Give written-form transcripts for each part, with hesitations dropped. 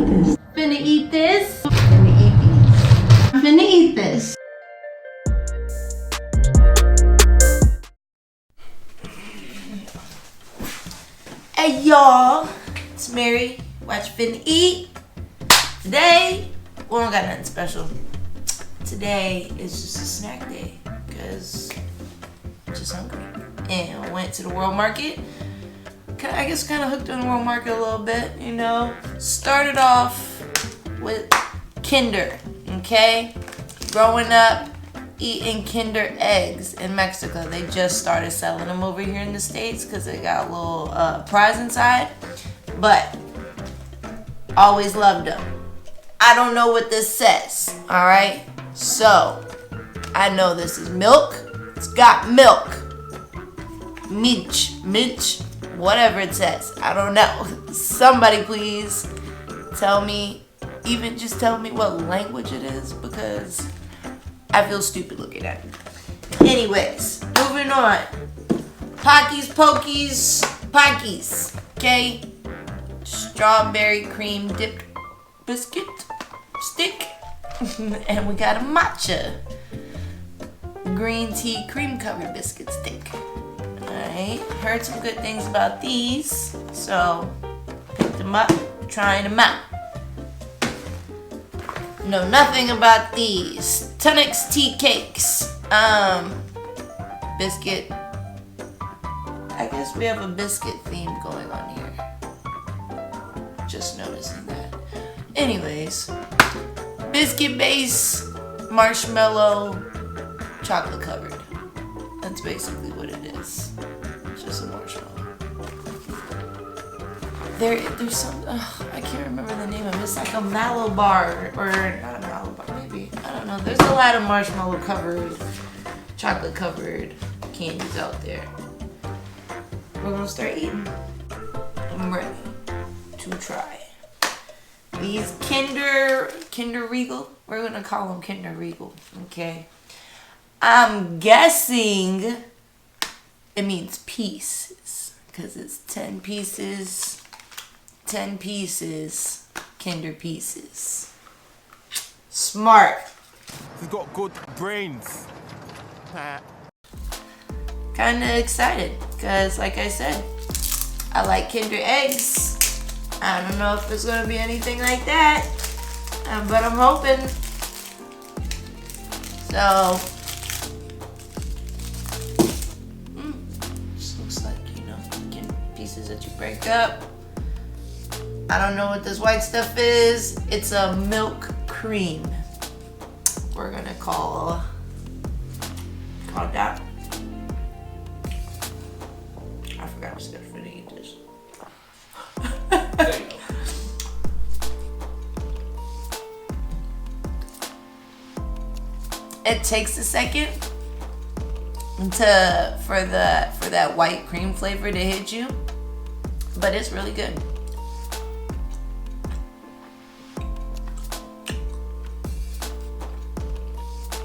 this. Finna eat this. Finna eat these. I'm finna eat this. Hey y'all, it's Mary. Watch Finna Eat. Today, we don't got nothing special. Today is just a snack day because I'm just hungry. And I went to the World Market. I guess kind of hooked on the World Market a little bit, you know. Started off with Kinder, okay? Growing up, eating Kinder eggs in Mexico. They just started selling them over here in the States because they got a little prize inside. But always loved them. I don't know what this says, all right? So, I know this is milk. It's got milk. Minch, whatever it says. I don't know. Somebody please tell me, even just tell me what language it is because I feel stupid looking at it. Anyways, moving on. Pockies, okay? Strawberry cream dipped biscuit stick. And we got a matcha green tea cream covered biscuit stick. Alright, heard some good things about these, so picked them up, trying them out. Know nothing about these. Tunnix tea cakes. Biscuit. I guess we have a biscuit theme going on here. Just noticing that. Anyways, biscuit base, marshmallow, chocolate covered. That's basically what it is. It's just a marshmallow. There's some, I can't remember the name of it. It's like a mallow bar, or not a mallow bar, maybe. I don't know. There's a lot of marshmallow covered, chocolate covered candies out there. We're gonna start eating. I'm ready to try. These Kinder Regal. We're gonna call them Kinder Regal, okay? I'm guessing it means pieces because it's 10 pieces. 10 pieces, Kinder pieces. Smart. He's got good brains. Kinda excited because, like I said, I like Kinder eggs. I don't know if it's gonna be anything like that, but I'm hoping. So, just looks like, you know, Kinder pieces that you break up. I don't know what this white stuff is. It's a milk cream. We're gonna call that. I forgot to start for the eat this. There you go. It takes a second for that white cream flavor to hit you, but it's really good.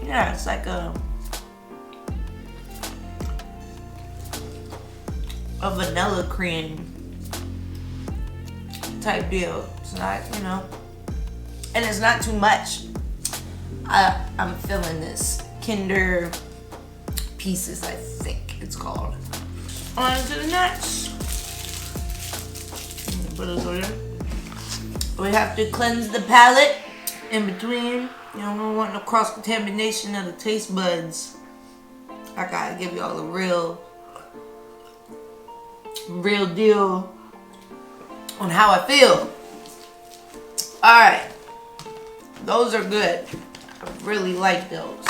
Yeah, it's like a vanilla cream type deal. It's not, you know, and it's not too much. I'm feeling this Kinder pieces, I think it's called. On to the next. Put this over there. We have to cleanse the palate in between. You know, we don't want no cross-contamination of the taste buds. I gotta give y'all the real deal on how I feel. Alright. Those are good. I really like those.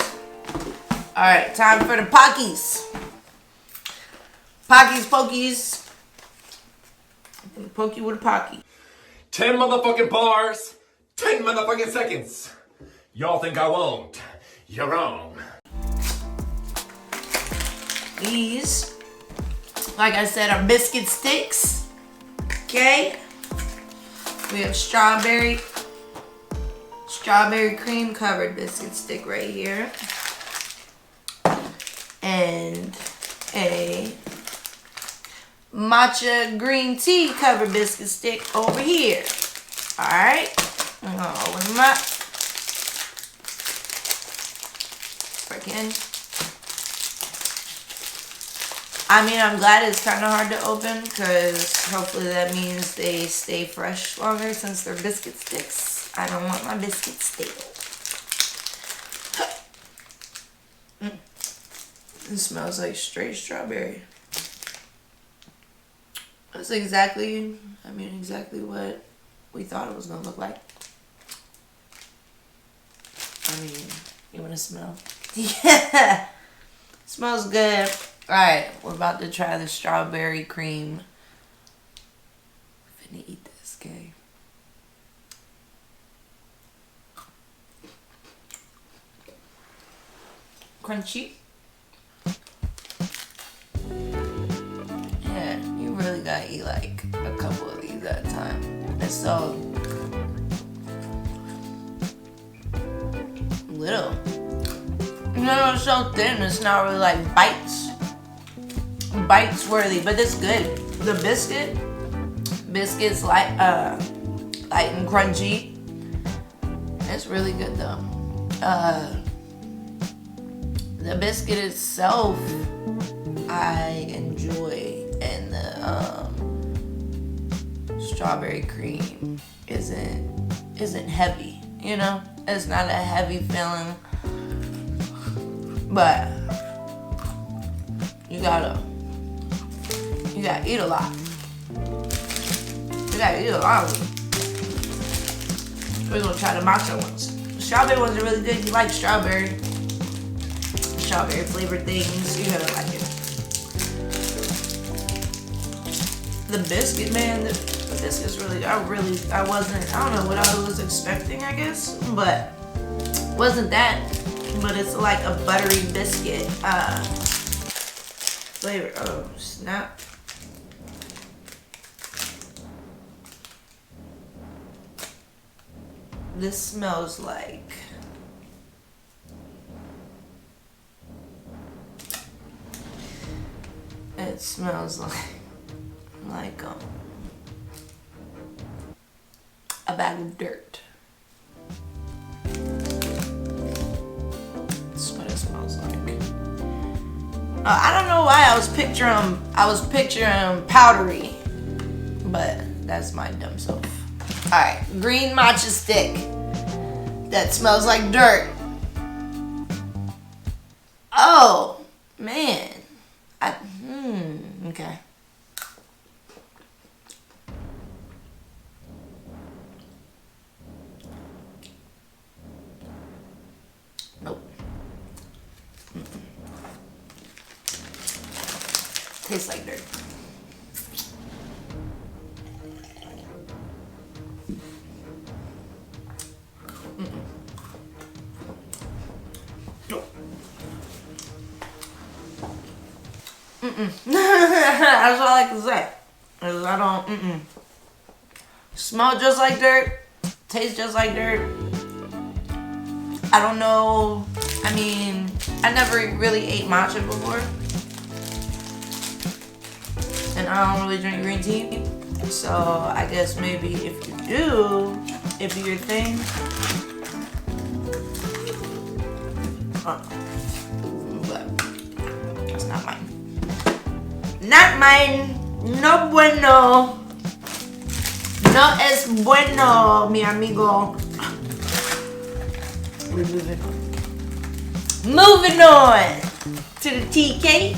Alright, time for the pockies. Pokies. I'm gonna poke you with a pocky. 10 motherfucking bars, 10 motherfucking seconds. Y'all think I won't? You're wrong. These, like I said, are biscuit sticks. Okay. We have strawberry cream covered biscuit stick right here. And a matcha green tea covered biscuit stick over here. Alright. I'm gonna open them up. Break in. I mean, I'm glad it's kind of hard to open because hopefully that means they stay fresh longer since they're biscuit sticks. I don't want my biscuits stale. It smells like straight strawberry. That's exactly what we thought it was gonna look like. I mean, you wanna smell? Yeah, smells good. Alright, we're about to try the strawberry cream. I'm finna eat this, okay? Crunchy. Yeah, you really gotta eat like a couple of these at a time. It's so little. You know, it's so thin, it's not really like bites worthy, but it's good. The biscuit's light and crunchy. It's really good though. The biscuit itself I enjoy, and the strawberry cream isn't heavy, you know? It's not a heavy feeling, but you gotta eat a lot. You gotta eat a lot of them. We're gonna try the matcha ones. The strawberry ones are really good. You like strawberry flavored things, you're gonna like it. The biscuit, man, the biscuit's really, I don't know what I was expecting, I guess, but wasn't that, but it's like a buttery biscuit flavor. Oh, snap. This smells like it smells like a bag of dirt. That's what it smells like. I don't know why I was picturing powdery, but that's my dumb self. Alright, green matcha stick that smells like dirt. Oh, man. Okay. Nope. Tastes like dirt. That's all I can say. I don't, Smell just like dirt. Taste just like dirt. I don't know. I mean, I never really ate matcha before. And I don't really drink green tea. So I guess maybe if you do, it'd be your thing. But it's not mine. Not mine. No bueno. No es bueno, mi amigo. We're moving on. Moving on to the TK.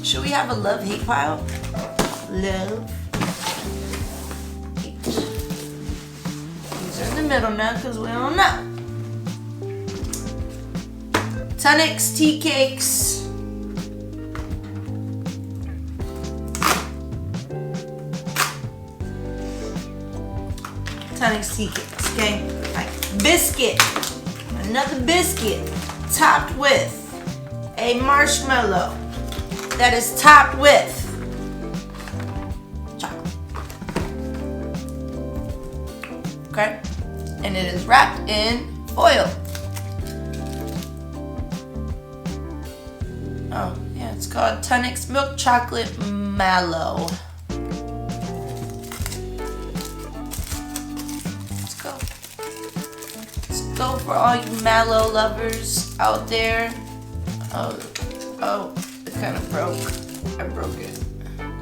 Should we have a love-hate pile? Love. Hate. These are in the middle now because we don't know. Tunnix tea cakes. Tunnix tea cakes, okay? Like biscuit. Another biscuit topped with a marshmallow that is topped with chocolate. Okay? And it is wrapped in foil. Oh, yeah, it's called Tunnix Milk Chocolate Mallow. for all you mallow lovers out there. Oh, it kind of broke. I broke it.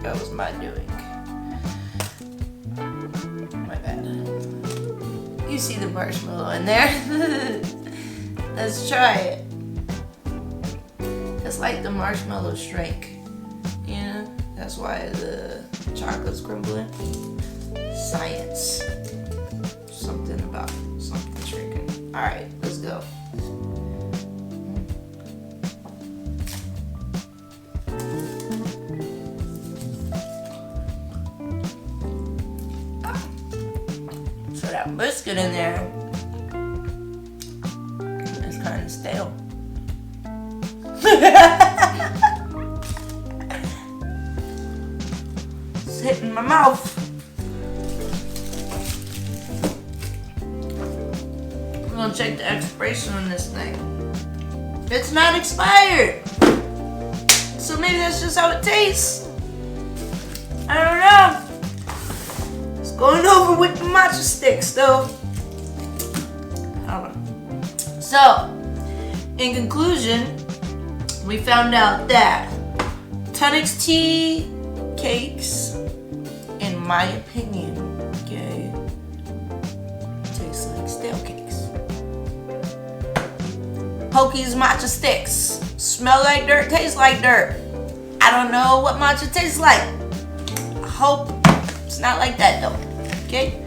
That was my doing. My bad. You see the marshmallow in there. Let's try it. It's like the marshmallow shrink. You know? That's why the chocolate's crumbling. Science. Something about something shrinking. Alright, let's go. So that biscuit in there is kind of stale. It's hitting my mouth. I'm gonna check the expiration on this thing. It's not expired. So maybe that's just how it tastes. I don't know. It's going over with the matcha sticks though. I don't know. So, in conclusion, we found out that Tunix tea cakes, in my opinion, okay, taste like stale cakes. Pocky's matcha sticks smell like dirt, taste like dirt. I don't know what matcha tastes like. I hope it's not like that though. Okay.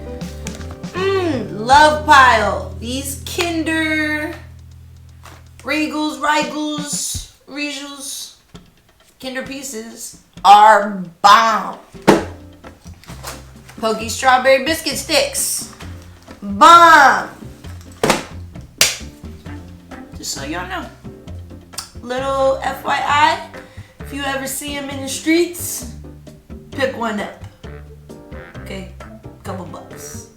Love pile. These Kinder Regals, Kinder Pieces are bomb. Pocky strawberry biscuit sticks, bomb. Just so y'all know. Little FYI, if you ever see them in the streets, pick one up. Okay, couple bucks.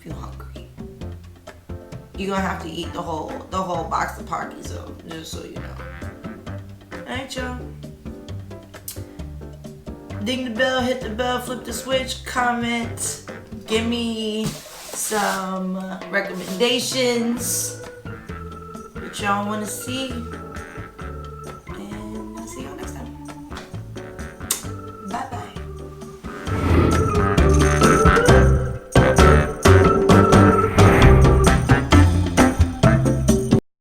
If you're hungry, you're gonna have to eat the whole box of Pockies though, just so you know. Alright, y'all. Ding the bell, hit the bell, flip the switch, comment, give me some recommendations that y'all want to see.